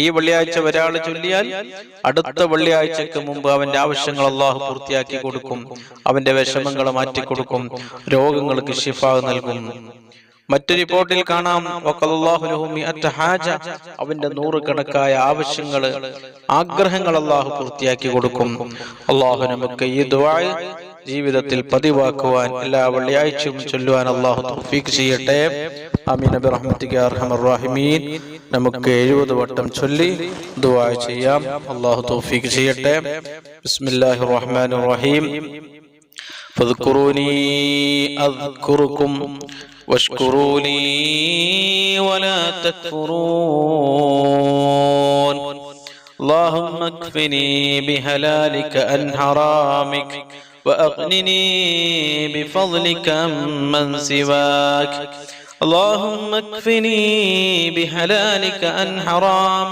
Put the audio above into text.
ഈ വെള്ളിയാഴ്ച ഒരാൾ ചൊല്ലിയാൽ അടുത്ത വെള്ളിയാഴ്ചക്ക് മുമ്പ് അവന്റെ ആവശ്യങ്ങൾ അള്ളാഹു പൂർത്തിയാക്കി കൊടുക്കും, അവന്റെ വിഷമങ്ങൾ മാറ്റിക്കൊടുക്കും, രോഗങ്ങൾക്ക് ശിഫ നൽകും. മറ്റു റിപ്പോർട്ടിൽ കാണാം അവന്റെ 100 കണക്കായ ആവശ്യങ്ങൾ, ആഗ്രഹങ്ങൾ അള്ളാഹു പൂർത്തിയാക്കി കൊടുക്കും. അള്ളാഹു നമുക്ക് ഈ ദുആ ജീവിതത്തിൽ പതിവാക്കുവാൻ എല്ലാ വെള്ളിയാഴ്ചയും ചൊല്ലുവാൻ അള്ളാഹു തൗഫീഖ് ചെയ്യട്ടെ. ആമീൻ ബിറഹ്മതിക യാ അർഹമർ റഹീമീൻ. നമുക്ക് 70 വട്ടം ചൊല്ലി ദുആ ചെയ്യാം. അള്ളാഹു തൗഫീഖ് ചെയ്യട്ടെ. ബിസ്മില്ലാഹിർ റഹ്മാനിർ റഹീം. ഫദ്കുറൂനി അദ്കുറുകും വഷ്കുറൂനി വലാ തക്ഫുറൂൻ. اللهم اكفني بحلالك عن حرامك وأغنني بفضلك عمن سواك. اللهم اكفني بحلالك عن حرامك